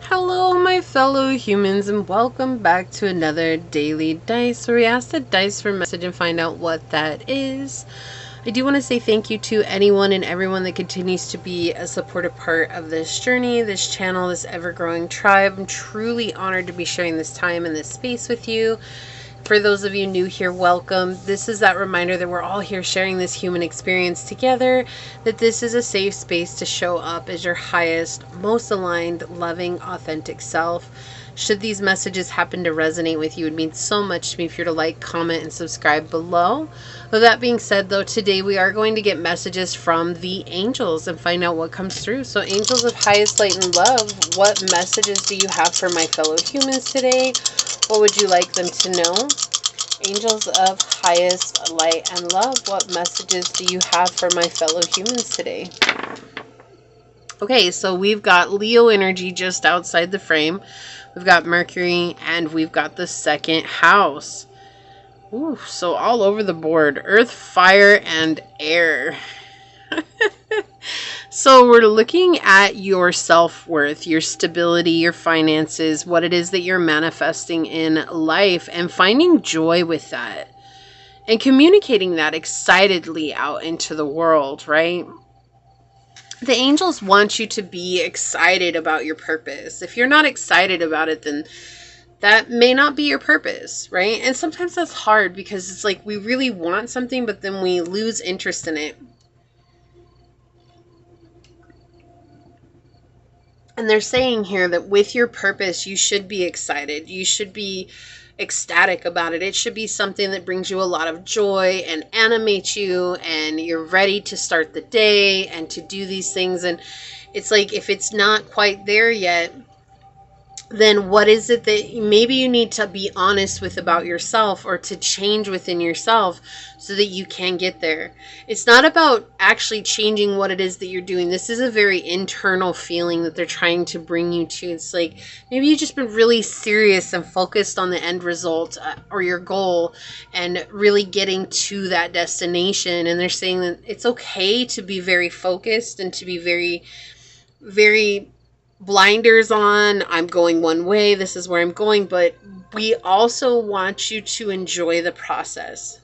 Hello, my fellow humans, and welcome back to another daily dice where we ask the dice for a message and find out what that is. I do want to say thank you to anyone and everyone that continues to be a supportive part of this journey, this channel, this ever-growing tribe. I'm truly honored to be sharing this time and this space with you. For those of you new here, welcome. This is that reminder that we're all here sharing this human experience together, that this is a safe space to show up as your highest, most aligned, loving, authentic self. Should these messages happen to resonate with you, it means so much to me if you're to like, comment, and subscribe below. With that being said, though, today we are going to get messages from the angels and find out what comes through. So angels of highest light and love, what messages do you have for my fellow humans today? What would you like them to know? Angels of highest light and love, what messages do you have for my fellow humans today? Okay, so we've got Leo energy just outside the frame. We've got Mercury, and we've got the second house. Ooh, so all over the board. Earth, fire, and air. So we're looking at your self-worth, your stability, your finances, what it is that you're manifesting in life, and finding joy with that. And communicating that excitedly out into the world, right? The angels want you to be excited about your purpose. If you're not excited about it, then that may not be your purpose, right? And sometimes that's hard because it's like we really want something, but then we lose interest in it. And they're saying here that with your purpose, you should be excited. You should be ecstatic about it. It should be something that brings you a lot of joy and animates you, and you're ready to start the day and to do these things. And it's like, if it's not quite there yet, then what is it that maybe you need to be honest with about yourself, or to change within yourself so that you can get there? It's not about actually changing what it is that you're doing. This is a very internal feeling that they're trying to bring you to. It's like maybe you've just been really serious and focused on the end result or your goal, and really getting to that destination. And they're saying that it's okay to be very focused and to be very, very blinders on. I'm going one way, this is where I'm going, but we also want you to enjoy the process.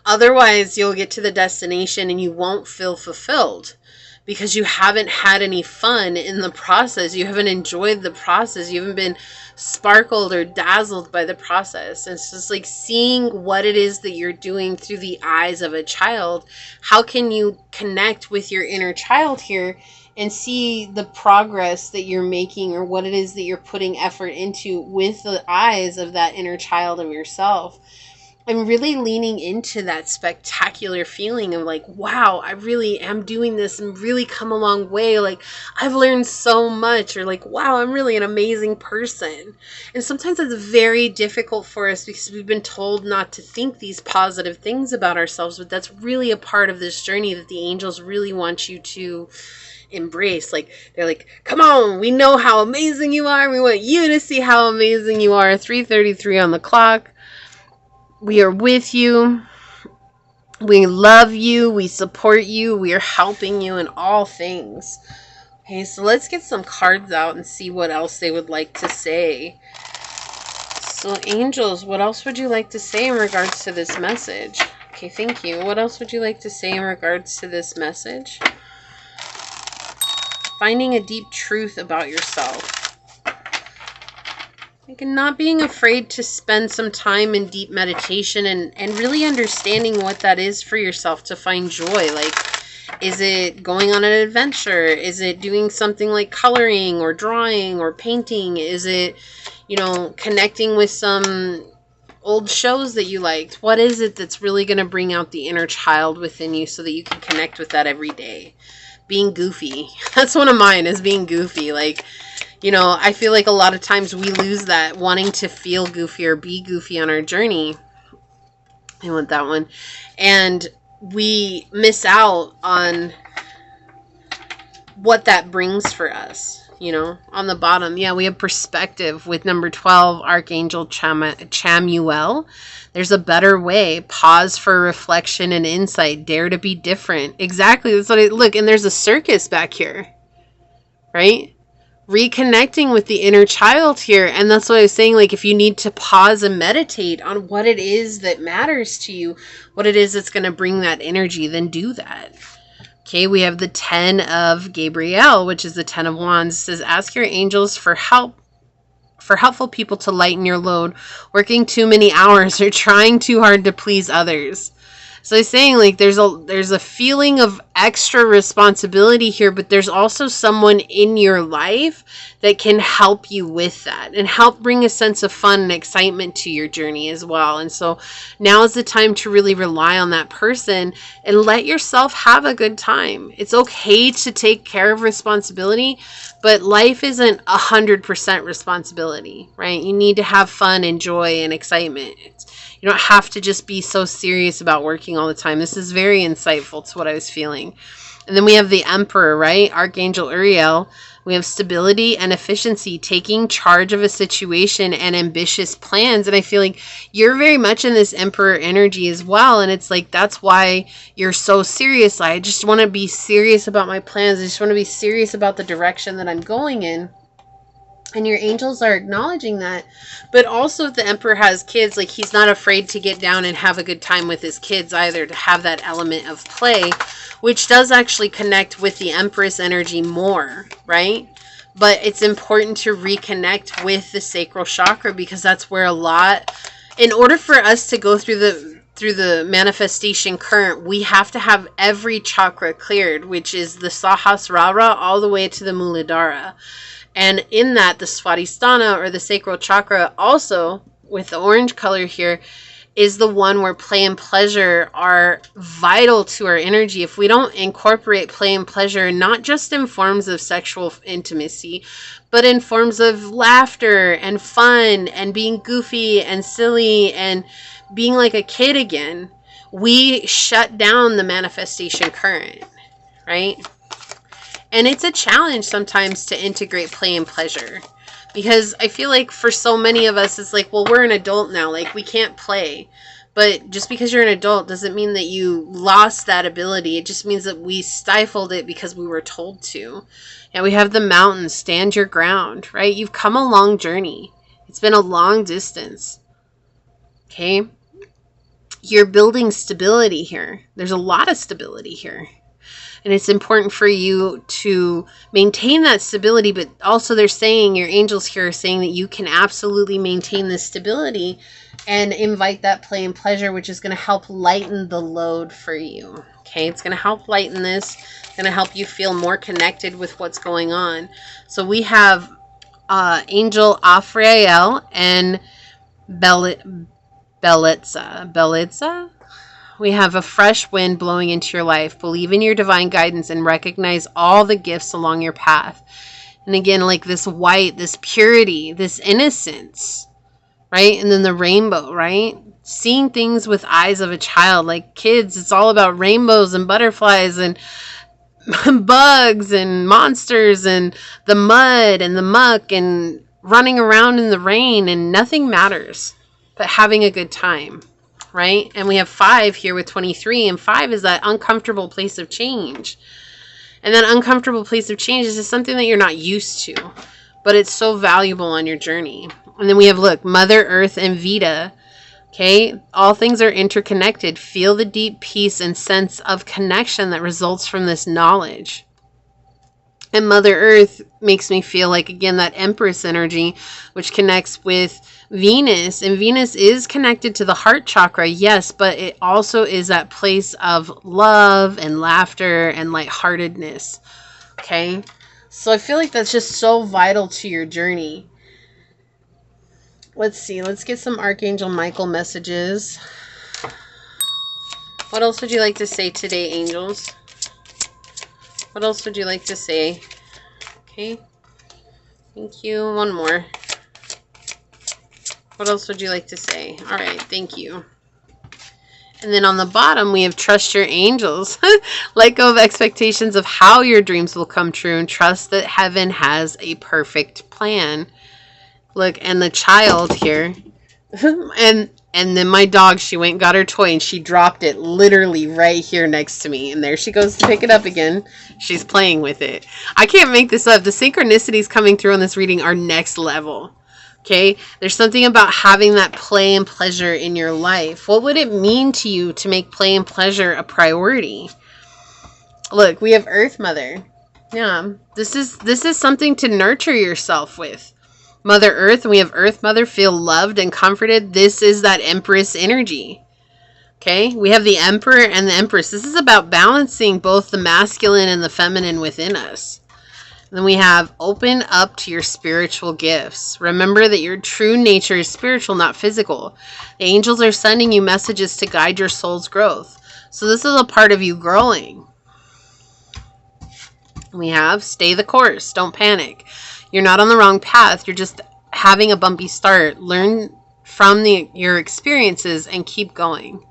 Otherwise, you'll get to the destination and you won't feel fulfilled because you haven't had any fun in the process. You haven't enjoyed the process. You haven't been sparkled or dazzled by the process. And it's just like seeing what it is that you're doing through the eyes of a child. How can you connect with your inner child here and see the progress that you're making, or what it is that you're putting effort into with the eyes of that inner child of yourself? I'm really leaning into that spectacular feeling of like, wow, I really am doing this and really come a long way. Like, I've learned so much, or like, wow, I'm really an amazing person. And sometimes it's very difficult for us because we've been told not to think these positive things about ourselves, but that's really a part of this journey that the angels really want you to embrace. Like, they're like, come on, we know how amazing you are. We want you to see how amazing you are. 3:33 on the clock. We are with you. We love you. We support you. We are helping you in all things. Okay, so let's get some cards out and see what else they would like to say. So angels, what else would you like to say in regards to this message? Okay, thank you. What else would you like to say in regards to this message? Finding a deep truth about yourself. Like, not being afraid to spend some time in deep meditation and really understanding what that is for yourself to find joy. Like, is it going on an adventure? Is it doing something like coloring or drawing or painting? Is it, you know, connecting with some old shows that you liked? What is it that's really going to bring out the inner child within you so that you can connect with that every day? Being goofy. That's one of mine, is being goofy. Like, you know, I feel like a lot of times we lose that, wanting to feel goofy or be goofy on our journey. I want that one. And we miss out on what that brings for us, you know. On the bottom, yeah, we have perspective with number 12, Archangel Chamuel. There's a better way. Pause for reflection and insight. Dare to be different. Exactly. That's what look, and there's a circus back here. Right? reconnecting with the inner child here. And that's what I was saying, like, if you need to pause and meditate on what it is that matters to you, what it is that's going to bring that energy, then do that. Okay, we have the 10 of Gabriel, which is the 10 of Wands. It says, ask your angels for help, for helpful people to lighten your load, working too many hours or trying too hard to please others. So he's saying, like, there's a feeling of extra responsibility here, but there's also someone in your life that can help you with that and help bring a sense of fun and excitement to your journey as well. And so now is the time to really rely on that person and let yourself have a good time. It's okay to take care of responsibility, but life isn't 100% responsibility, right? You need to have fun and joy and excitement. You don't have to just be so serious about working all the time. This is very insightful to what I was feeling. And then we have the Emperor, right? Archangel Uriel. We have stability and efficiency, taking charge of a situation and ambitious plans. And I feel like you're very much in this Emperor energy as well. And it's like, that's why you're so serious. I just want to be serious about my plans. I just want to be serious about the direction that I'm going in. And your angels are acknowledging that. But also if the Emperor has kids, like, he's not afraid to get down and have a good time with his kids either, to have that element of play, which does actually connect with the Empress energy more, right? But it's important to reconnect with the sacral chakra, because that's where a lot, in order for us to go through the manifestation current, we have to have every chakra cleared, which is the Sahasrara all the way to the Muladhara. And in that, the Swadhisthana, or the sacral chakra, also with the orange color here, is the one where play and pleasure are vital to our energy. If we don't incorporate play and pleasure, not just in forms of sexual intimacy, but in forms of laughter and fun and being goofy and silly and being like a kid again, we shut down the manifestation current, right? And it's a challenge sometimes to integrate play and pleasure, because I feel like for so many of us, it's like, well, we're an adult now, like, we can't play. But just because you're an adult doesn't mean that you lost that ability. It just means that we stifled it because we were told to. And we have the mountains, stand your ground, right? You've come a long journey. It's been a long distance. Okay? You're building stability here. There's a lot of stability here. And it's important for you to maintain that stability, but also they're saying, your angels here are saying that you can absolutely maintain this stability and invite that play and pleasure, which is going to help lighten the load for you. Okay, it's going to help lighten this. It's going to help you feel more connected with what's going on. So we have Angel Afrael and Belitza. We have a fresh wind blowing into your life. Believe in your divine guidance and recognize all the gifts along your path. And again, like this white, this purity, this innocence, right? And then the rainbow, right? Seeing things with eyes of a child. Like kids, it's all about rainbows and butterflies and bugs and monsters and the mud and the muck and running around in the rain, and nothing matters but having a good time. Right? And we have 5 here with 23, and 5 is that uncomfortable place of change. And that uncomfortable place of change is just something that you're not used to, but it's so valuable on your journey. And then we have, look, Mother Earth and Vita. Okay? All things are interconnected. Feel the deep peace and sense of connection that results from this knowledge. And Mother Earth makes me feel like, again, that Empress energy, which connects with Venus. And Venus is connected to the heart chakra, yes, but it also is that place of love and laughter and lightheartedness. Okay? So I feel like that's just so vital to your journey. Let's see. Let's get some Archangel Michael messages. What else would you like to say today, angels? What else would you like to say? Okay. Thank you. One more. What else would you like to say? All right. Thank you. And then on the bottom, we have trust your angels. Let go of expectations of how your dreams will come true and trust that heaven has a perfect plan. Look, and the child here. and And then my dog, she went and got her toy and she dropped it literally right here next to me. And there she goes to pick it up again. She's playing with it. I can't make this up. The synchronicities coming through on this reading are next level. Okay? There's something about having that play and pleasure in your life. What would it mean to you to make play and pleasure a priority? Look, we have Earth Mother. Yeah. This is something to nurture yourself with. Mother Earth, and we have Earth Mother, feel loved and comforted. This is that Empress energy. Okay? We have the Emperor and the Empress. This is about balancing both the masculine and the feminine within us. And then we have open up to your spiritual gifts. Remember that your true nature is spiritual, not physical. The angels are sending you messages to guide your soul's growth. So this is a part of you growing. We have stay the course. Don't panic. You're not on the wrong path. You're just having a bumpy start. Learn from your experiences and keep going.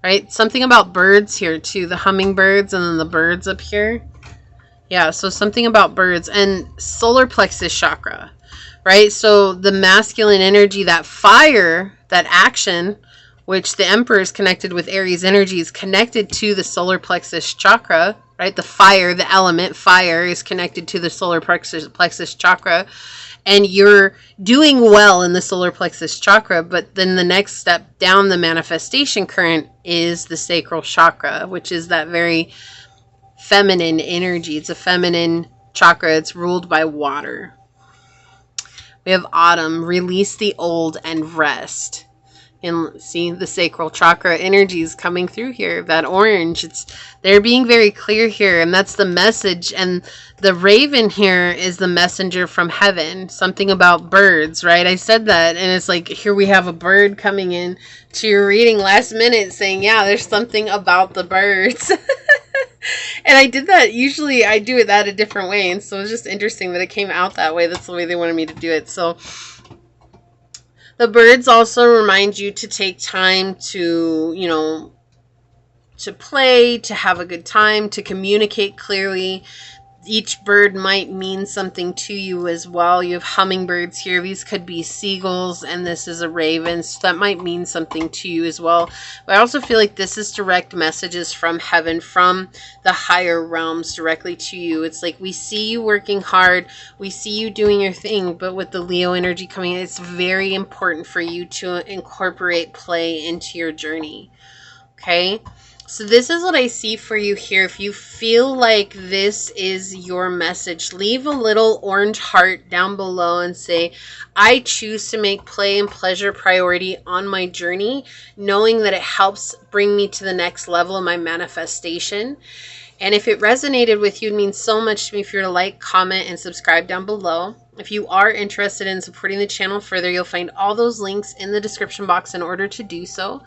Right? Something about birds here too. The hummingbirds and then the birds up here. Yeah, so something about birds and solar plexus chakra. Right? So the masculine energy, that fire, that action, which the Emperor is connected with Aries energy, is connected to the solar plexus chakra. Right? The fire, the element fire is connected to the solar plexus chakra. And you're doing well in the solar plexus chakra. But then the next step down the manifestation current is the sacral chakra, which is that very feminine energy. It's a feminine chakra. It's ruled by water. We have autumn. Release the old and rest. And see the sacral chakra energies coming through here. That orange, they're being very clear here, and that's the message. And the raven here is the messenger from heaven. Something about birds, right? I said that, and it's like here we have a bird coming in to your reading last minute saying, yeah, there's something about the birds. And I did that. Usually I do it that a different way, and so it's just interesting that it came out that way. That's the way they wanted me to do it. So the birds also remind you to take time to, to play, to have a good time, to communicate clearly. Each bird might mean something to you as well. You have hummingbirds here. These could be seagulls, and this is a raven. So that might mean something to you as well. But I also feel like this is direct messages from heaven, from the higher realms directly to you. It's like we see you working hard. We see you doing your thing. But with the Leo energy coming in, it's very important for you to incorporate play into your journey. Okay? So this is what I see for you here. If you feel like this is your message, leave a little orange heart down below and say, I choose to make play and pleasure priority on my journey, knowing that it helps bring me to the next level of my manifestation. And if it resonated with you, it means so much to me for you to like, comment, and subscribe down below. If you are interested in supporting the channel further, you'll find all those links in the description box in order to do so.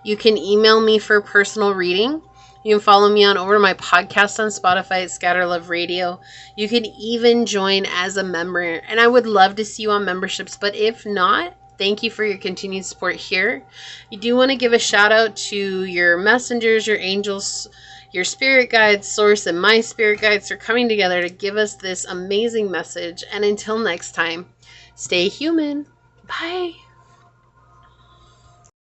You can email me for a personal reading. You can follow me on over to my podcast on Spotify at Scatterlove Radio. You can even join as a member. And I would love to see you on memberships. But if not, thank you for your continued support here. You do want to give a shout out to your messengers, your angels, your spirit guides, source, and my spirit guides for coming together to give us this amazing message. And until next time, stay human. Bye.